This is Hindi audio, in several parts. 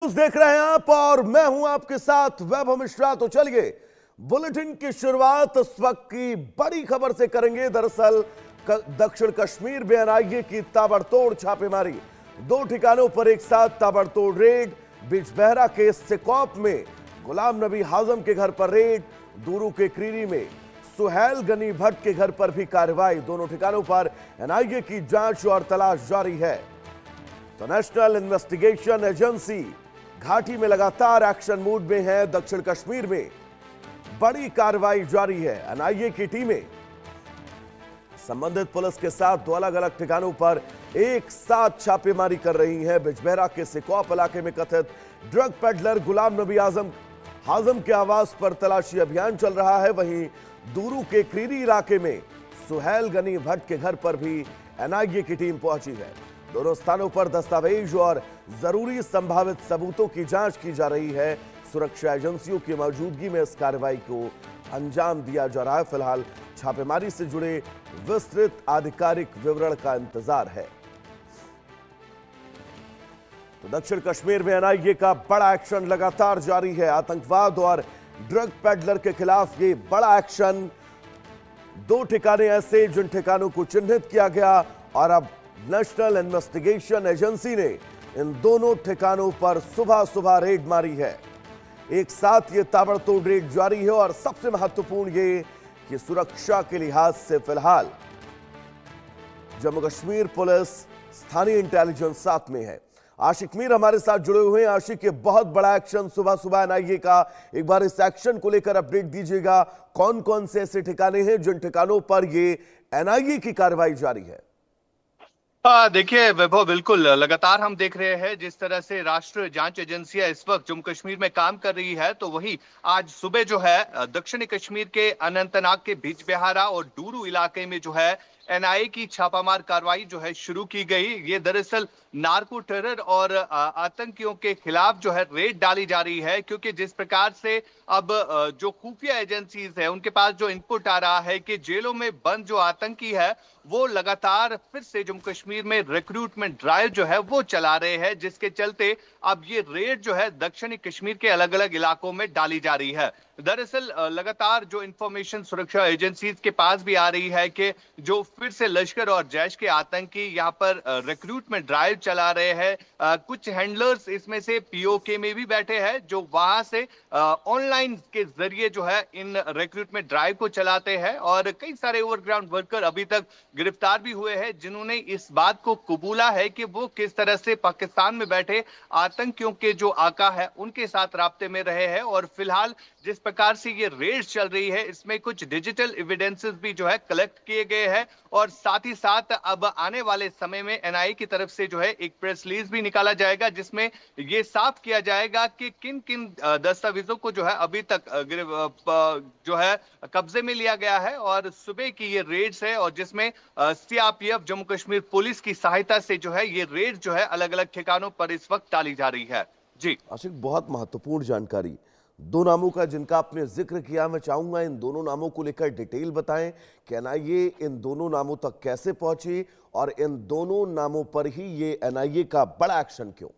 देख रहे हैं आप और मैं हूं आपके साथ वैभव मिश्रा। तो चलिए बुलेटिन की शुरुआत इस वक्त की बड़ी खबर से करेंगे। दरअसल दक्षिण कश्मीर में एनआईए की ताबड़तोड़ छापेमारी, 2 ठिकानों पर एक साथ ताबड़तोड़ रेड। बिजबहरा के सिकौप में गुलाम नबी हाजम के घर पर रेड, दूरू के क्रीरी में सुहेल गनी भट्ट के घर पर भी कार्रवाई। दोनों ठिकानों पर एनआईए की जांच और तलाश जारी है। तो नेशनल इन्वेस्टिगेशन एजेंसी घाटी में लगातार एक्शन मूड में है। दक्षिण कश्मीर में बड़ी कार्रवाई जारी है। एनआईए की टीमें संबंधित पुलिस के साथ 2 अलग अलग ठिकानों पर एक साथ छापेमारी कर रही है। बिजबहरा के सिकौप इलाके में कथित ड्रग पेडलर गुलाम नबी हाजम के आवास पर तलाशी अभियान चल रहा है। वहीं दूरू के क्रीरी इलाके में सुहेल गनी भट्ट के घर पर भी एनआईए की टीम पहुंची है। दोनों स्थानों पर दस्तावेज और जरूरी संभावित सबूतों की जांच की जा रही है। सुरक्षा एजेंसियों की मौजूदगी में इस कार्रवाई को अंजाम दिया जा रहा है। फिलहाल छापेमारी से जुड़े विस्तृत आधिकारिक विवरण का इंतजार है। तो दक्षिण कश्मीर में एनआईए का बड़ा एक्शन लगातार जारी है। आतंकवाद और ड्रग पेडलर के खिलाफ ये बड़ा एक्शन। 2 ठिकाने ऐसे जिन ठिकानों को चिन्हित किया गया और अब नेशनल इन्वेस्टिगेशन एजेंसी ने इन दोनों ठिकानों पर सुबह सुबह रेड मारी है। एक साथ ये ताबड़तोड़ रेड जारी है और सबसे महत्वपूर्ण ये कि सुरक्षा के लिहाज से फिलहाल जम्मू कश्मीर पुलिस, स्थानीय इंटेलिजेंस साथ में है। आशिक मीर हमारे साथ जुड़े हुए हैं। आशिक, ये बहुत बड़ा एक्शन सुबह सुबह एनआईए का, एक बार इस एक्शन को लेकर अपडेट दीजिएगा। कौन कौन से ऐसे ठिकाने हैं जिन ठिकानों पर ये एनआईए की कार्रवाई जारी है? देखिए वैभव, बिल्कुल लगातार हम देख रहे हैं जिस तरह से राष्ट्रीय जांच एजेंसियां इस वक्त जम्मू कश्मीर में काम कर रही है। तो वही आज सुबह जो है दक्षिणी कश्मीर के अनंतनाग के बिजबेहारा और डूरू इलाके में जो है एनआईए की छापामार कार्रवाई जो है शुरू की गई। ये दरअसल नार्को टेरर और आतंकियों के खिलाफ जो है रेड डाली जा रही है, क्योंकि जिस प्रकार से अब जो खुफिया एजेंसीज है उनके पास जो इनपुट आ रहा है कि जेलों में बंद जो आतंकी है वो लगातार फिर से जम्मू कश्मीर में रिक्रूटमेंट ड्राइव जो है वो चला रहे हैं, जिसके चलते अब ये रेड जो है दक्षिणी कश्मीर के अलग अलग इलाकों में डाली जा रही है। दरअसल लगातार जो इंफॉर्मेशन सुरक्षा एजेंसीज के पास भी आ रही है कि जो फिर से लश्कर और जैश के आतंकी यहाँ पर रिक्रूटमेंट ड्राइव चला रहे हैं। कुछ हैंडलर्स इसमें से पीओके में भी बैठे हैं जो वहां से ऑनलाइन के जरिए जो है इन रिक्रूटमेंट ड्राइव को चलाते हैं। और कई सारे ओवरग्राउंड वर्कर अभी तक गिरफ्तार भी हुए हैं जिन्होंने इस बात को कबूला है कि वो किस तरह से पाकिस्तान में बैठे आतंकियों के जो आका है उनके साथ राब्ते में रहे हैं। और फिलहाल जिस प्रकार से ये रेड चल रही है इसमें कुछ डिजिटल एविडेंसेस भी जो है कलेक्ट किए गए हैं। और साथ ही साथ अब आने वाले समय में एनआईए की तरफ से जो है एक प्रेस रिलीज भी निकाला जाएगा जिसमें ये साफ किया जाएगा कि किन किन दस्तावेजों को जो है अभी तक जो है कब्जे में लिया गया है। और सुबह की ये रेड्स है और जिसमें सीआरपीएफ जम्मू कश्मीर पुलिस की सहायता से जो है ये रेड जो है अलग अलग ठिकानों पर इस वक्त डाली जा रही है। जी आशिक, बहुत महत्वपूर्ण जानकारी। 2 नामों का जिनका आपने जिक्र किया, मैं चाहूंगा इन दोनों नामों को लेकर डिटेल बताएं कि एनआईए इन दोनों नामों तक कैसे पहुंची और इन दोनों नामों पर ही ये एनआईए का बड़ा एक्शन क्यों?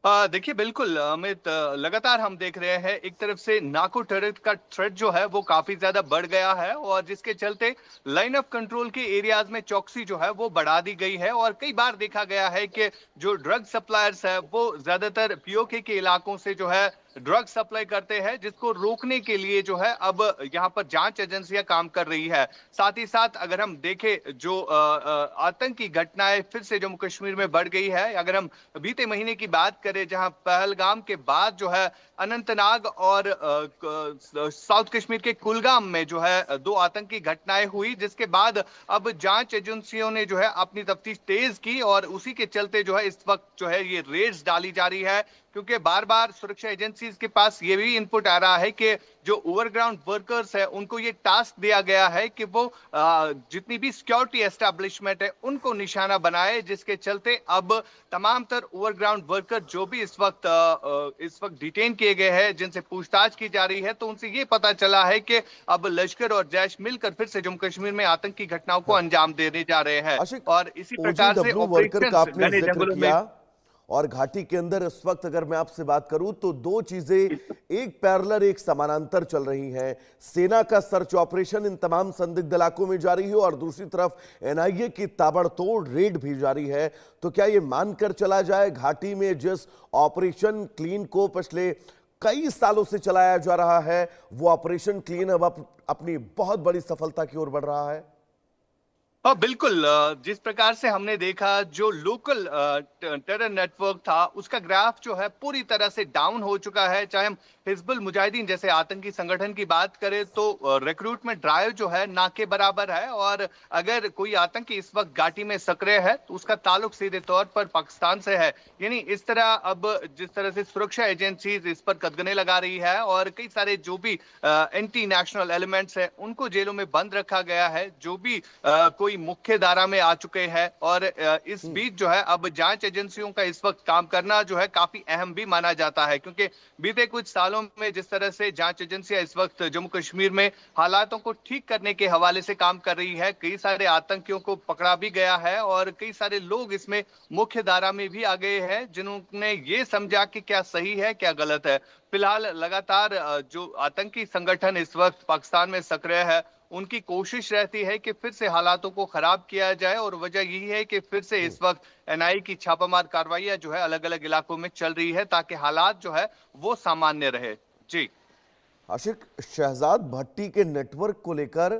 देखिए बिल्कुल अमित, लगातार हम देख रहे हैं एक तरफ से नार्को टेरर का थ्रेट जो है वो काफी ज्यादा बढ़ गया है और जिसके चलते लाइन ऑफ कंट्रोल के एरियाज में चौकसी जो है वो बढ़ा दी गई है। और कई बार देखा गया है कि जो ड्रग सप्लायर्स है वो ज्यादातर पीओके के इलाकों से जो है ड्रग सप्लाई करते हैं, जिसको रोकने के लिए जो है अब यहाँ पर जांच एजेंसियां काम कर रही है। साथ ही साथ अगर हम देखें जो आतंकी घटनाएं फिर से जम्मू कश्मीर में बढ़ गई है। अगर हम बीते महीने की बात करें जहां पहलगाम के बाद जो है अनंतनाग और साउथ कश्मीर के कुलगाम में जो है 2 आतंकी घटनाएं हुई, जिसके बाद अब जांच एजेंसियों ने जो है अपनी तफ्तीश तेज की और उसी के चलते जो है इस वक्त जो है ये रेड्स डाली जा रही है। क्योंकि बार बार सुरक्षा एजेंसीज के पास ये भी इनपुट आ रहा है कि जो ओवरग्राउंड वर्कर्स है उनको ये टास्क दिया गया है कि वो जितनी भी सिक्योरिटी एस्टेब्लिशमेंट है उनको निशाना बनाए, जिसके चलते अब तमाम तर ओवरग्राउंड वर्कर जो भी इस वक्त डिटेन किए गए हैं, जिनसे पूछताछ की जा रही है, तो उनसे ये पता चला है कि अब लश्कर और जैश मिलकर फिर से जम्मू कश्मीर में आतंकी घटनाओं को अंजाम देने जा रहे हैं। और इसी प्रकार से ऑपरेशन घने जंगलों में और घाटी के अंदर इस वक्त अगर मैं आपसे बात करूं तो दो चीजें एक पैरेलल एक समानांतर चल रही हैं। सेना का सर्च ऑपरेशन इन तमाम संदिग्ध इलाकों में जारी है और दूसरी तरफ एनआईए की ताबड़तोड़ रेड भी जारी है। तो क्या ये मानकर चला जाए घाटी में जिस ऑपरेशन क्लीन को पिछले कई सालों से चलाया जा रहा है वो ऑपरेशन क्लीन अब अपनी बहुत बड़ी सफलता की ओर बढ़ रहा है? हाँ बिल्कुल, जिस प्रकार से हमने देखा जो लोकल टेरर नेटवर्क था उसका ग्राफ जो है पूरी तरह से डाउन हो चुका है। चाहे हम हिजबुल मुजाहिदीन जैसे आतंकी संगठन की बात करें तो रिक्रूटमेंट ड्राइव जो है ना के बराबर है, और अगर कोई आतंकी इस वक्त घाटी में सक्रिय है तो उसका ताल्लुक सीधे तौर पर पाकिस्तान से है। यानी इस तरह अब जिस तरह से सुरक्षा एजेंसीज इस पर कदगने लगा रही है और कई सारे जो भी एंटी नेशनल एलिमेंट्स हैं उनको जेलों में बंद रखा गया है, जो भी कोई मुख्य धारा में आ चुके हैं। और इस बीच जो है अब जांच एजेंसियों का इस वक्त काम करना जो है काफी अहम भी माना जाता है, क्योंकि बीते कुछ सालों में जिस तरह से जांच एजेंसियां इस वक्त जम्मू कश्मीर में हालातों को ठीक करने के हवाले से काम कर रही है, कई सारे आतंकियों को पकड़ा भी गया है और कई सारे लोग इसमें मुख्य धारा में भी आ गए हैं जिन्होंने ये समझा कि क्या सही है क्या गलत है। फिलहाल लगातार जो आतंकी संगठन इस वक्त पाकिस्तान में सक्रिय है उनकी कोशिश रहती है कि फिर से हालातों को खराब किया जाए, और वजह यही है कि फिर से इस वक्त एनआईए की छापामार कार्रवाइयां जो है अलग अलग इलाकों में चल रही है ताकि हालात जो है वो सामान्य रहे। जी आशिक, शहजाद भट्टी के नेटवर्क को लेकर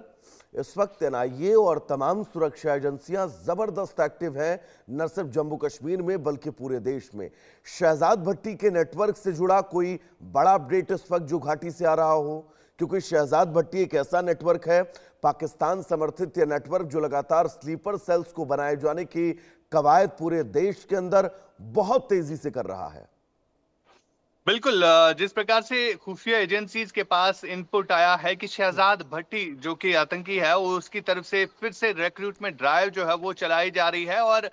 इस वक्त एनआईए और तमाम सुरक्षा एजेंसियां जबरदस्त एक्टिव हैं, न सिर्फ जम्मू कश्मीर में बल्कि पूरे देश में। शहजाद भट्टी के नेटवर्क से जुड़ा कोई बड़ा अपडेट इस वक्त जो घाटी से आ रहा हो? क्योंकि शहजाद भट्टी एक ऐसा नेटवर्क है, पाकिस्तान समर्थित यह नेटवर्क जो लगातार स्लीपर सेल्स को बनाए जाने की कवायद पूरे देश के अंदर बहुत तेजी से कर रहा है। बिल्कुल, जिस प्रकार से खुफिया एजेंसीज के पास इनपुट आया है कि शहजाद भट्टी जो कि आतंकी है वो उसकी तरफ से फिर से रिक्रूटमेंट ड्राइव जो है वो चलाई जा रही है, और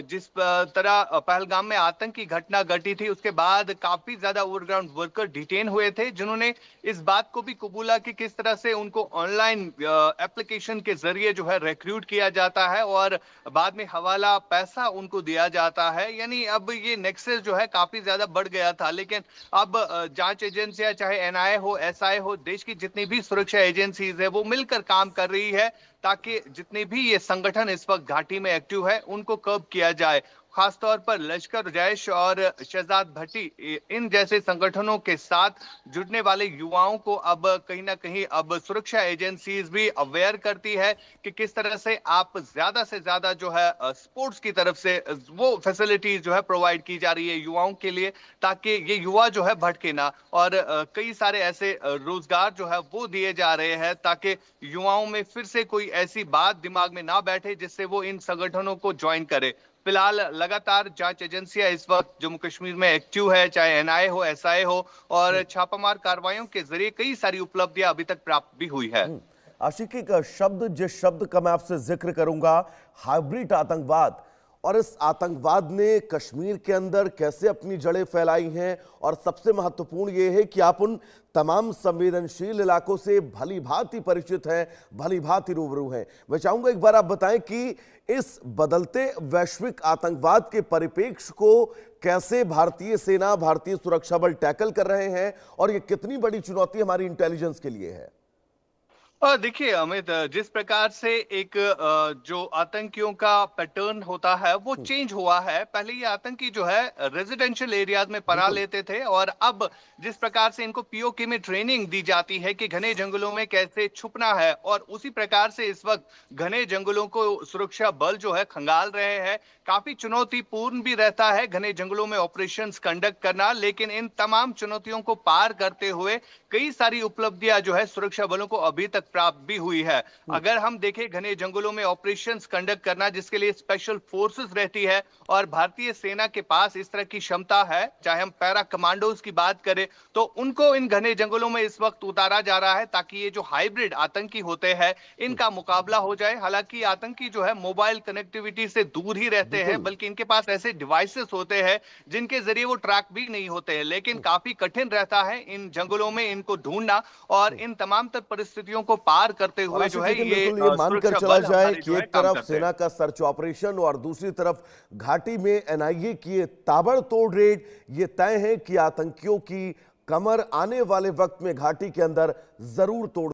जिस तरह पहलगाम में आतंकी घटना घटी थी उसके बाद काफी ज्यादा ओवरग्राउंड वर्कर डिटेन हुए थे जिन्होंने इस बात को भी कबूला कि किस तरह से उनको ऑनलाइन एप्लीकेशन के जरिए जो है रिक्रूट किया जाता है और बाद में हवाला पैसा उनको दिया जाता है। यानी अब ये नेक्सस जो है काफी ज्यादा बढ़ गया था, लेकिन अब जांच एजेंसियां चाहे एनआईए हो एसआई हो, देश की जितनी भी सुरक्षा एजेंसीज है वो मिलकर काम कर रही है ताकि जितने भी ये संगठन इस वक्त घाटी में एक्टिव है उनको कर्ब किया जाए। खासतौर पर लश्कर जैश और शहजाद भट्टी इन जैसे संगठनों के साथ जुड़ने वाले युवाओं को अब कहीं ना कहीं अब सुरक्षा एजेंसीज भी अवेयर करती है कि किस तरह से आप ज्यादा से ज्यादा जो है स्पोर्ट्स की तरफ से वो फैसिलिटीज जो है प्रोवाइड की जा रही है युवाओं के लिए, ताकि ये युवा जो है भटके ना, और कई सारे ऐसे रोजगार जो है वो दिए जा रहे हैं ताकि युवाओं में फिर से कोई ऐसी बात दिमाग में ना बैठे जिससे वो इन संगठनों को ज्वाइन करे। फिलहाल लगातार जांच एजेंसियां इस वक्त जम्मू कश्मीर में एक्टिव है, चाहे एनआईए हो एसआई हो, और छापामार कार्रवाइयों के जरिए कई सारी उपलब्धियां अभी तक प्राप्त भी हुई है। आशिकी का शब्द, जिस शब्द का मैं आपसे जिक्र करूंगा, हाइब्रिड आतंकवाद, और इस आतंकवाद ने कश्मीर के अंदर कैसे अपनी जड़ें फैलाई हैं, और सबसे महत्वपूर्ण यह है कि आप उन तमाम संवेदनशील इलाकों से भली भांति परिचित हैं, भली भांति रूबरू हैं। मैं चाहूंगा एक बार आप बताएं कि इस बदलते वैश्विक आतंकवाद के परिप्रेक्ष्य को कैसे भारतीय सेना, भारतीय सुरक्षा बल टैकल कर रहे हैं, और यह कितनी बड़ी चुनौती हमारी इंटेलिजेंस के लिए है? देखिए अमित, जिस प्रकार से एक जो आतंकियों का पैटर्न होता है वो चेंज हुआ है। पहले ये आतंकी जो है रेजिडेंशियल एरियाज में पनाह लेते थे, और अब जिस प्रकार से इनको पीओके में ट्रेनिंग दी जाती है कि घने जंगलों में कैसे छुपना है, और उसी प्रकार से इस वक्त घने जंगलों को सुरक्षा बल जो है खंगाल रहे हैं। काफी चुनौतीपूर्ण भी रहता है घने जंगलों में ऑपरेशंस कंडक्ट करना, लेकिन इन तमाम चुनौतियों को पार करते हुए कई सारी उपलब्धियां जो है सुरक्षा बलों को अभी तक प्राप्त भी हुई है। अगर हम देखें घने जंगलों में ऑपरेशंस कंडक्ट करना जिसके लिए स्पेशल फोर्सेस रहती है, और भारतीय सेना के पास इस तरह की क्षमता है, चाहे हम पैरा कमांडोज की बात करें तो उनको इन घने जंगलों में इस वक्त उतारा जा रहा है ताकि ये जो हाइब्रिड आतंकी होते हैं इनका मुकाबला हो जाए। हालांकि आतंकी जो है मोबाइल कनेक्टिविटी से दूर ही रहते हैं, बल्कि इनके पास ऐसे डिवाइसेस होते हैं जिनके जरिए वो ट्रैक भी नहीं होते हैं, लेकिन काफी कठिन रहता है इन जंगलों में इनको ढूंढना और इन तमाम परिस्थितियों को पार करते हुए जो है लेकिन ये बिल्कुल ये मानकर सुरक्षा चला बल जाए हमारे कि जो है एक काम तरफ करते हैं। सेना का सर्च ऑपरेशन और दूसरी तरफ घाटी में एनआईए की ये ताबड़तोड़ रेड, ये तय है कि आतंकियों की कमर आने वाले वक्त में घाटी के अंदर जरूर तोड़